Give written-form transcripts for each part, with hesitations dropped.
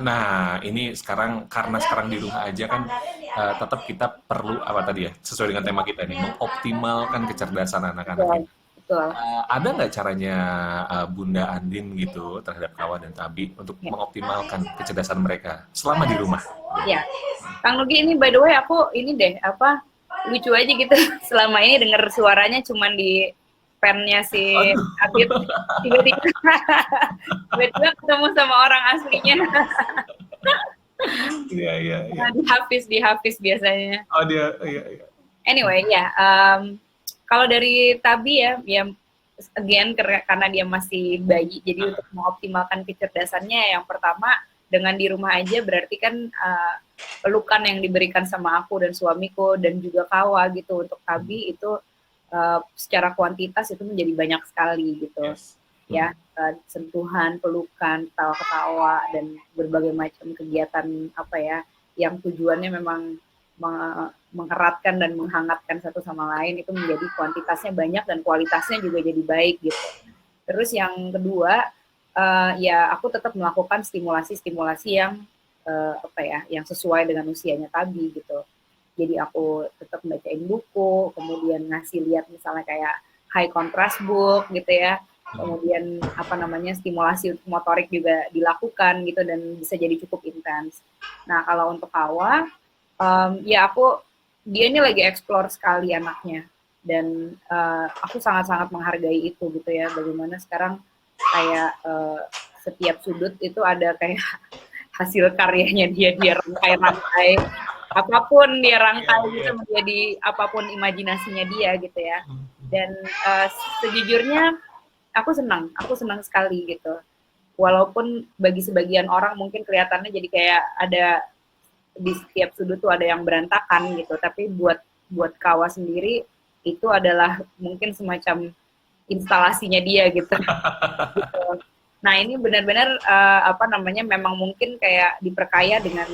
Nah, ini sekarang karena sekarang di rumah aja kan tetap kita perlu apa tadi ya, sesuai dengan tema kita nih, mengoptimalkan kecerdasan anak-anak Betul, ini. betul. Ada nggak caranya Bunda Andin gitu terhadap Kawa dan Tabi untuk Ya. mengoptimalkan kecerdasan mereka selama di rumah? Ya, Kang Nugi ini by the way aku ini deh apa lucu aja gitu selama ini denger suaranya cuman di pennya si Aduh, Abid tiba-tiba tiba-tiba ketemu sama orang aslinya. iya iya iya. Nah, di Hafiz biasanya. Oh dia, iya iya. Anyway ya, kalau dari Tabi ya, ya again karena dia masih bayi, jadi untuk mengoptimalkan kecerdasannya yang pertama dengan di rumah aja berarti kan pelukan yang diberikan sama aku dan suamiku dan juga Kawa gitu untuk Tabi itu secara kuantitas itu menjadi banyak sekali gitu Yes. ya, sentuhan, pelukan, ketawa-ketawa dan berbagai macam kegiatan apa ya yang tujuannya memang mengeratkan dan menghangatkan satu sama lain itu menjadi kuantitasnya banyak dan kualitasnya juga jadi baik gitu. Terus yang kedua ya aku tetap melakukan stimulasi-stimulasi yang apa ya yang sesuai dengan usianya tadi gitu. Jadi aku tetap bacain buku, kemudian ngasih lihat misalnya kayak high contrast book gitu ya. Kemudian apa namanya stimulasi motorik juga dilakukan gitu dan bisa jadi cukup intens. Nah kalau untuk Hawa, ya dia ini lagi explore sekali anaknya dan aku sangat-sangat menghargai itu gitu ya. Bagaimana sekarang kayak setiap sudut itu ada kayak hasil karyanya dia rangkai-rangkai apapun dia Iya rangkai iya. gitu menjadi apapun imajinasinya dia gitu ya. Dan sejujurnya aku senang sekali gitu. Walaupun bagi sebagian orang mungkin kelihatannya jadi kayak ada di setiap sudut tuh ada yang berantakan gitu, tapi buat buat Kawa sendiri itu adalah mungkin semacam instalasinya dia gitu. Gitu. Nah ini benar-benar apa namanya memang mungkin kayak diperkaya dengan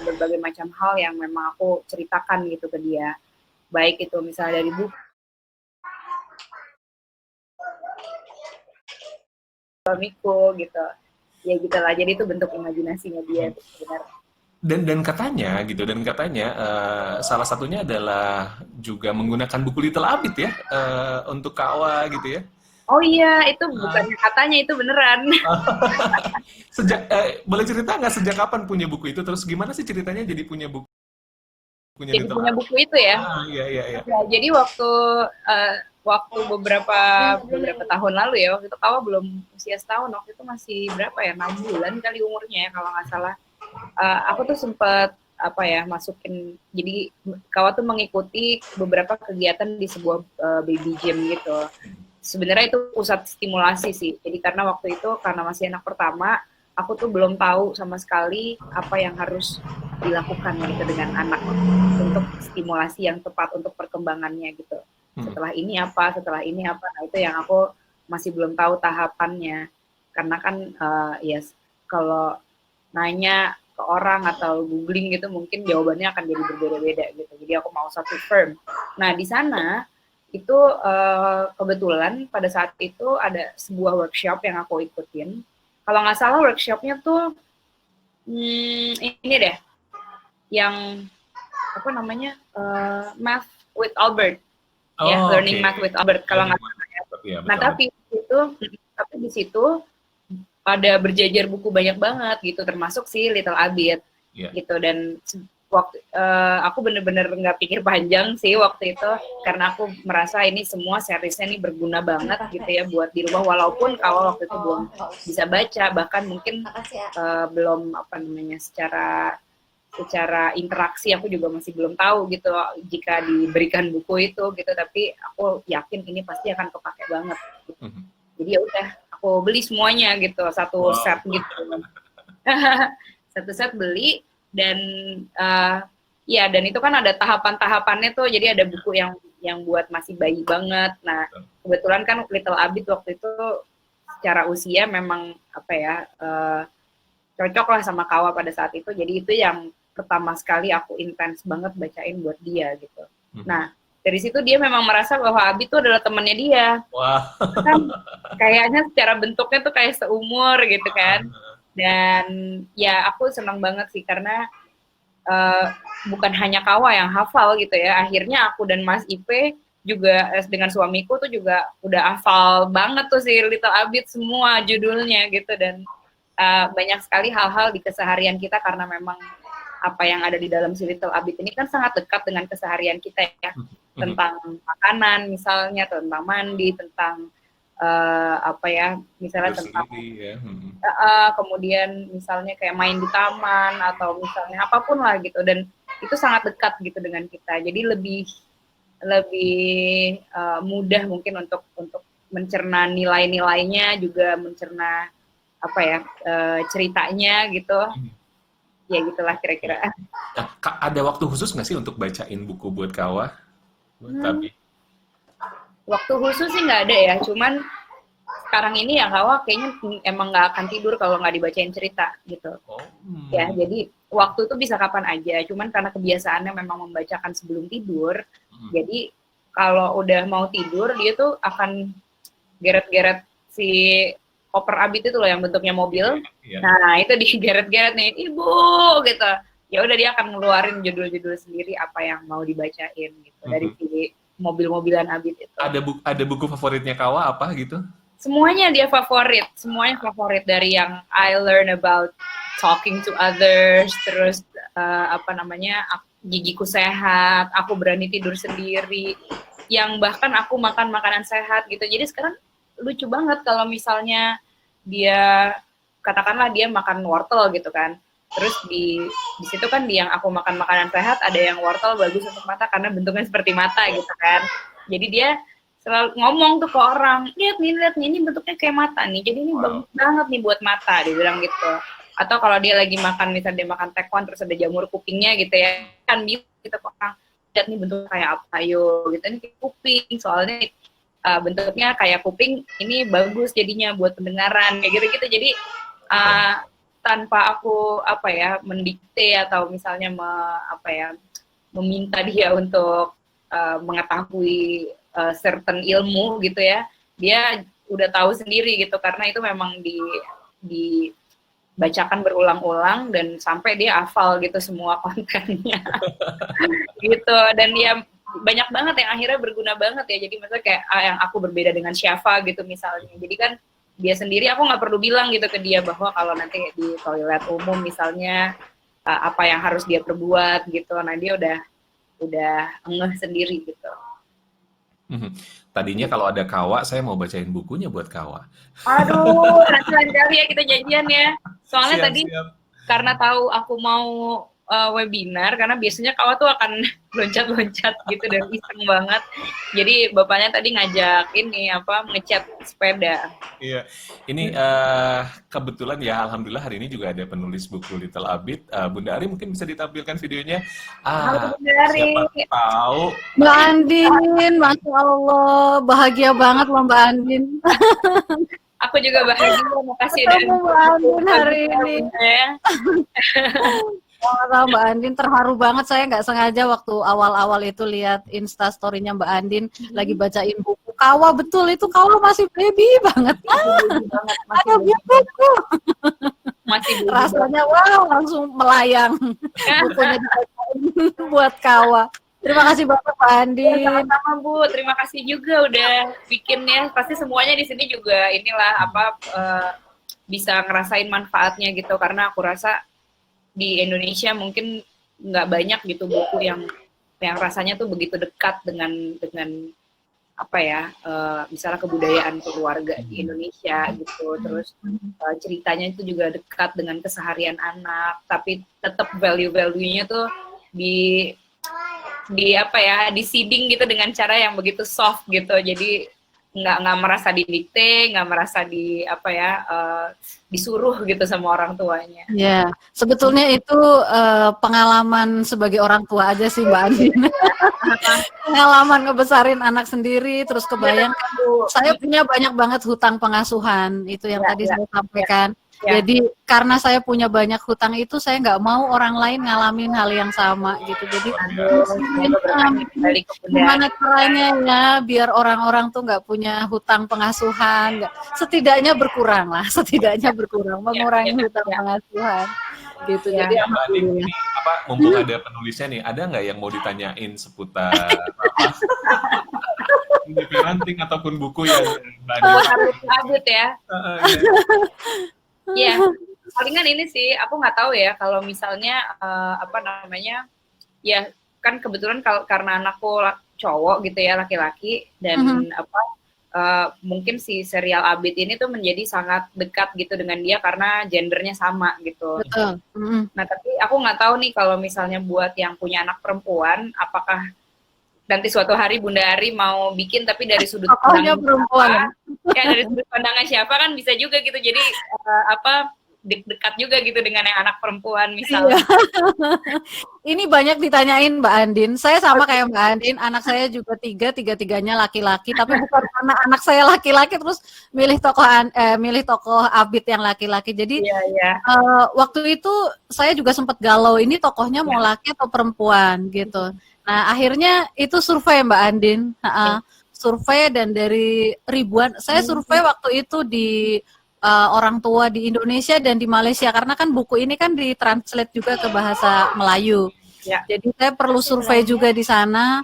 berbagai macam hal yang memang aku ceritakan gitu ke dia. Baik itu misalnya dari buku suamiku gitu. Ya gitu lah. Jadi itu bentuk imajinasinya dia sebenarnya. Dan katanya salah satunya adalah juga menggunakan buku Little Abid ya untuk Kawa gitu ya. Oh iya, itu bukannya katanya itu beneran. Boleh cerita nggak sejak kapan punya buku itu? Terus gimana sih ceritanya jadi punya bukunya Jadi Little punya Abid? buku itu ya. Iya iya iya. Ya, jadi eh, waktu beberapa beberapa tahun lalu ya, waktu itu Kawa belum usia setahun, waktu itu masih berapa ya, 6 bulan kali umurnya ya kalau nggak salah. Aku tuh sempat apa ya masukin, jadi Kawa tuh mengikuti beberapa kegiatan di sebuah baby gym gitu. Sebenarnya itu pusat stimulasi sih. Jadi karena waktu itu karena masih anak pertama, aku tuh belum tahu sama sekali apa yang harus dilakukan gitu dengan anak untuk stimulasi yang tepat untuk perkembangannya gitu. Hmm. Setelah ini apa, nah itu yang aku masih belum tahu tahapannya. Karena kan yes, kalau nanya ke orang atau googling gitu mungkin jawabannya akan jadi berbeda-beda gitu. Jadi aku mau satu firm. Nah di sana itu kebetulan pada saat itu ada sebuah workshop yang aku ikutin. Kalau nggak salah workshopnya tuh ini deh, yang apa namanya Math with Albert, ya Oh, Learning oke. Math with Albert kalau Learning nggak Mode. salah ya. Iya, Nah betul betul. tapi di situ ada berjajar buku banyak banget gitu termasuk si Little Abid Iya. gitu dan waktu aku bener-bener nggak pikir panjang sih waktu itu karena aku merasa ini semua seriesnya ini berguna banget gitu ya buat di rumah walaupun kalau waktu itu belum bisa baca bahkan mungkin belum apa namanya secara secara interaksi aku juga masih belum tahu gitu jika diberikan buku itu gitu tapi aku yakin ini pasti akan kepake banget gitu. Mhm. Jadi ya udah aku beli semuanya gitu satu Wow. set gitu. Satu set beli dan ya dan itu kan ada tahapan-tahapannya tuh jadi ada buku yang buat masih bayi banget. Nah kebetulan kan Little Abid waktu itu secara usia memang apa ya cocok lah sama Kawa pada saat itu jadi itu yang pertama sekali aku intens banget bacain buat dia gitu. Mhm. Nah dari situ dia memang merasa bahwa Abid itu adalah temannya dia Wah. kan kayaknya secara bentuknya tuh kayak seumur gitu kan Dan ya aku senang banget sih karena bukan hanya Kawa yang hafal gitu ya. Akhirnya aku dan Mas Ipe juga dengan suamiku tuh juga udah hafal banget tuh si Little Abid semua judulnya gitu. Dan banyak sekali hal-hal di keseharian kita karena memang apa yang ada di dalam si Little Abid ini kan sangat dekat dengan keseharian kita ya. Tentang makanan misalnya, tentang mandi, tentang apa ya, misalnya tentang ya. kemudian misalnya kayak main di taman atau misalnya apapun lah gitu, dan itu sangat dekat gitu dengan kita, jadi lebih mudah mungkin untuk mencerna nilai-nilainya, juga mencerna apa ya ceritanya gitu, ya gitulah kira-kira. Nah, ada waktu khusus nggak sih untuk bacain buku buat Kawa? Tapi waktu khusus sih nggak ada ya, cuman sekarang ini ya Kawa kayaknya emang nggak akan tidur kalau nggak dibacain cerita gitu. Ya, jadi waktu itu bisa kapan aja, cuman karena kebiasaannya memang membacakan sebelum tidur, jadi kalau udah mau tidur dia tuh akan geret-geret si koper Abid itu loh yang bentuknya mobil. Nah, itu digeret-geret nih, ibu gitu. Ya udah dia akan ngeluarin judul-judul sendiri apa yang mau dibacain gitu dari si mobil-mobilan Abid itu. Ada buku favoritnya Kawa apa gitu? Semuanya dia favorit, semuanya favorit, dari yang I learn about talking to others, terus apa namanya, gigiku sehat, aku berani tidur sendiri, yang bahkan aku makan makanan sehat gitu. Jadi sekarang lucu banget kalau misalnya dia katakanlah dia makan wortel gitu kan, terus di situ kan di yang aku makan makanan sehat ada yang wortel bagus untuk mata karena bentuknya seperti mata gitu kan. Jadi dia selalu ngomong tuh ke orang, lihat nih ini bentuknya kayak mata nih, jadi ini bagus banget nih buat mata, dia bilang gitu. Atau kalau dia lagi makan, misalnya dia makan tekwan terus ada jamur kupingnya gitu ya, kan gitu ke orang, lihat nih bentuknya kayak apa, ayo gitu, ini kayak kuping, soalnya bentuknya kayak kuping, ini bagus jadinya buat pendengaran kayak gitu-gitu. Jadi tanpa aku apa ya mendikte atau misalnya meminta dia untuk mengetahui certain ilmu gitu ya, dia udah tahu sendiri gitu, karena itu memang dibacakan berulang-ulang dan sampai dia hafal gitu semua kontennya gitu. Dan dia banyak banget yang akhirnya berguna banget ya, jadi misalnya kayak yang aku berbeda dengan Syafa gitu misalnya, jadi kan dia sendiri, aku nggak perlu bilang gitu ke dia bahwa kalau nanti di toilet umum misalnya apa yang harus dia perbuat gitu, nah dia udah ngeh sendiri gitu. Tadinya kalau ada Kawa, saya mau bacain bukunya buat Kawa. Aduh, nanti lain kali ya kita janjian ya. Soalnya tadi karena tahu aku mau webinar, karena biasanya Kawa tuh akan loncat-loncat gitu dan iseng banget. Jadi bapaknya tadi ngajak ini ngecat sepeda. Iya, ini kebetulan ya, alhamdulillah hari ini juga ada penulis buku Little Abid. Bunda Ari mungkin bisa ditampilkan videonya. Halo Bunda Ari. Siapa tahu. Mbak Andin, Masya Allah, bahagia banget loh Mbak Andin. Aku juga bahagia, makasih udah Mbak Andin hari ini. Sama Mbak Andin, terharu banget, saya nggak sengaja waktu awal-awal itu lihat Instastory-nya Mbak Andin lagi bacain buku Kawa. Betul, itu Kawa masih baby banget. Ada buku. Rasanya wow, langsung melayang bukunya dibacain buat Kawa. Terima kasih banget Mbak Andin. Sama-sama Bu, terima kasih juga udah bikin ya. Pasti semuanya di sini juga inilah bisa ngerasain manfaatnya gitu, karena aku rasa di Indonesia mungkin nggak banyak gitu buku yang rasanya tuh begitu dekat dengan apa ya, misalnya kebudayaan keluarga di Indonesia gitu, terus ceritanya itu juga dekat dengan keseharian anak, tapi tetap value-value-nya tuh di apa ya, di seeding gitu dengan cara yang begitu soft gitu, jadi nggak merasa didikte, nggak merasa disuruh gitu sama orang tuanya. Ya, sebetulnya itu pengalaman sebagai orang tua aja sih Mbak Andin. Pengalaman ngebesarin anak sendiri, terus kebayang saya punya banyak banget hutang pengasuhan, itu yang tadi saya sampaikan. Ya. Jadi karena saya punya banyak hutang itu, saya nggak mau orang lain ngalamin hal yang sama gitu. Jadi Semoga berkahnya kembali ke Bunda. gimana caranya ya biar orang-orang tuh nggak punya hutang pengasuhan, setidaknya berkurang lah, setidaknya berkurang, mengurangi hutang pengasuhan gitu. Ya. Jadi Ya, Mbak Andin, alhamdulillah. ini apa mumpung ada penulisnya nih, ada nggak yang mau ditanyain seputar apa ini parenting ataupun buku yang Mbak Andin? Abut ya. Iya. Iya. Palingan ini sih, aku nggak tahu ya kalau misalnya apa namanya, ya kan kebetulan karena anakku cowok gitu ya, laki-laki, dan apa mungkin si serial Abid ini tuh menjadi sangat dekat gitu dengan dia karena gendernya sama gitu. Betul. Nah tapi aku nggak tahu nih kalau misalnya buat yang punya anak perempuan, apakah nanti suatu hari Bunda Ari mau bikin tapi dari sudut Tokohnya pandang perempuan. siapa, ya dari sudut pandangnya siapa kan bisa juga gitu. Jadi apa dekat juga gitu dengan yang anak perempuan misalnya. Ini banyak ditanyain Mbak Andin. Saya sama kayak Mbak Andin, anak saya juga tiga-tiganya laki-laki. Tapi bukan karena anak saya laki-laki terus milih tokoh Abid yang laki-laki. Jadi waktu itu saya juga sempat galau. Ini tokohnya mau laki atau perempuan gitu. Nah akhirnya itu survei Mbak Andin, survei dan dari ribuan. Saya survei waktu itu di orang tua di Indonesia dan di Malaysia karena kan buku ini kan ditranslate juga ke bahasa Melayu. Jadi saya perlu survei juga di sana.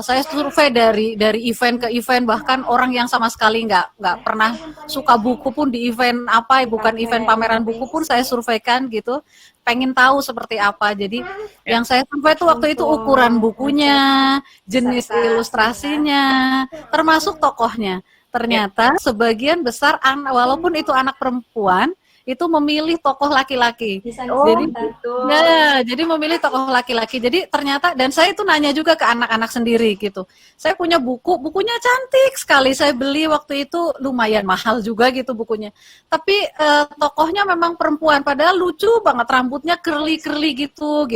Saya survei dari event ke event, bahkan orang yang sama sekali nggak pernah suka buku pun di event apa, bukan event pameran buku pun saya surveikan gitu. Pengen tahu seperti apa. Jadi yang saya survei itu waktu itu ukuran bukunya, jenis ilustrasinya, termasuk tokohnya. Ternyata sebagian besar walaupun itu anak perempuan itu memilih tokoh laki-laki. Jadi memilih tokoh laki-laki. Jadi ternyata, dan saya itu nanya juga ke anak-anak sendiri gitu. Saya punya bukunya cantik sekali. Saya beli waktu itu lumayan mahal juga gitu bukunya. Tapi tokohnya memang perempuan, padahal lucu banget, rambutnya curly gitu.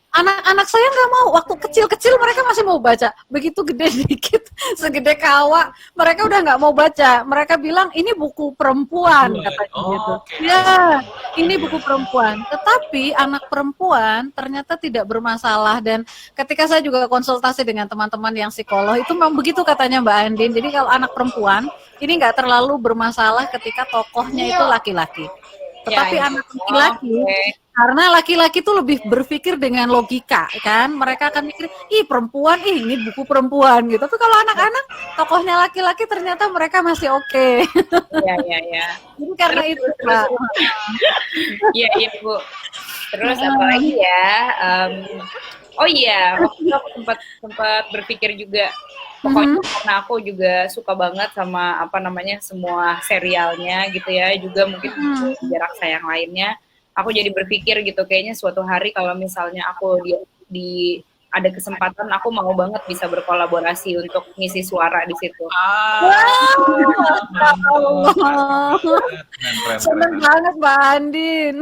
Anak-anak saya nggak mau, waktu kecil-kecil mereka masih mau baca, begitu gede dikit, segede kawa, mereka udah nggak mau baca, mereka bilang ini buku perempuan, katanya gitu. Ya, ini buku perempuan, tetapi anak perempuan ternyata tidak bermasalah, dan ketika saya juga konsultasi dengan teman-teman yang psikolog, itu memang begitu katanya Mbak Andin, jadi kalau anak perempuan, ini nggak terlalu bermasalah ketika tokohnya itu laki-laki. Tetapi anak laki-laki, karena laki-laki tuh lebih berpikir dengan logika, kan? Mereka akan mikir, ih perempuan, ini buku perempuan gitu. Tapi kalau anak-anak, tokohnya laki-laki ternyata mereka masih oke. Iya. Jadi karena itu, Pak. Iya, Bu. Terus apa lagi ya? Oh iya, waktu itu aku sempat berpikir juga. Pokoknya karena aku juga suka banget sama apa namanya semua serialnya gitu ya, juga mungkin jarak sayang lainnya. Aku jadi berpikir gitu, kayaknya suatu hari kalau misalnya aku di ada kesempatan, aku mau banget bisa berkolaborasi untuk ngisi suara di situ. Seneng banget Mbak Andin.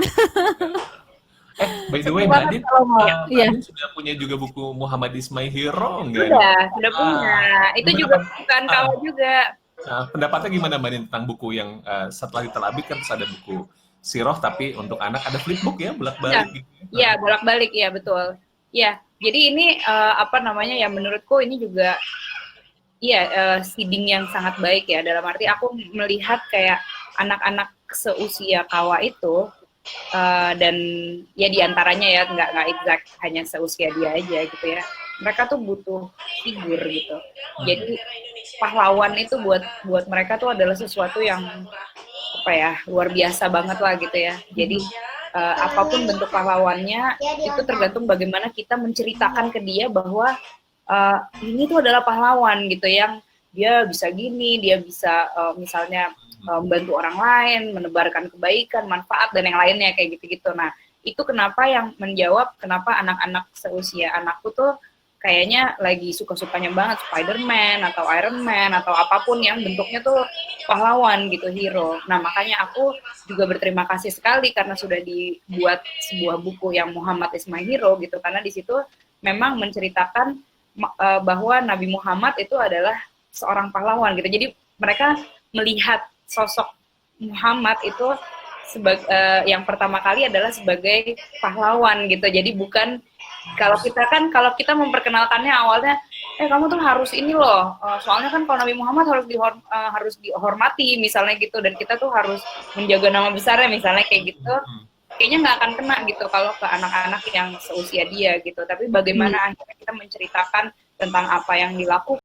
By the way, Mbak Andin, Andin sudah punya juga buku Muhammad is My Hero enggak? Sudah punya. Itu juga bukan kawan juga. Pendapatnya gimana Mbak Andin tentang buku yang setelah diterbit kan terus ada buku Siroh tapi untuk anak ada flipbook ya, bolak-balik gitu. Iya, bolak-balik ya, betul. Iya, jadi ini apa namanya ya, menurutku ini juga seeding yang sangat baik ya, dalam arti aku melihat kayak anak-anak seusia Kawa itu dan ya diantaranya ya nggak exact hanya seusia dia aja gitu ya, mereka tuh butuh figur gitu. Jadi pahlawan itu buat mereka tuh adalah sesuatu yang apa ya, luar biasa banget lah gitu ya. Jadi apapun bentuk pahlawannya itu tergantung bagaimana kita menceritakan ke dia bahwa ini tuh adalah pahlawan gitu, yang dia bisa gini, dia bisa misalnya membantu orang lain, menebarkan kebaikan, manfaat, dan yang lainnya kayak gitu-gitu. Nah, itu kenapa yang menjawab kenapa anak-anak seusia anakku tuh kayaknya lagi suka-sukanya banget Spider-Man atau Iron Man atau apapun yang bentuknya tuh pahlawan gitu, hero. Nah, makanya aku juga berterima kasih sekali karena sudah dibuat sebuah buku yang Muhammad is My Hero gitu, karena di situ memang menceritakan bahwa Nabi Muhammad itu adalah seorang pahlawan gitu. Jadi mereka melihat sosok Muhammad itu yang pertama kali adalah sebagai pahlawan gitu. Jadi bukan kalau kita memperkenalkannya awalnya kamu tuh harus ini loh, soalnya kan kalau Nabi Muhammad harus dihormati misalnya gitu, dan kita tuh harus menjaga nama besarnya misalnya kayak gitu, kayaknya nggak akan kena gitu kalau ke anak-anak yang seusia dia gitu. Tapi bagaimana akhirnya kita menceritakan tentang apa yang dilakukan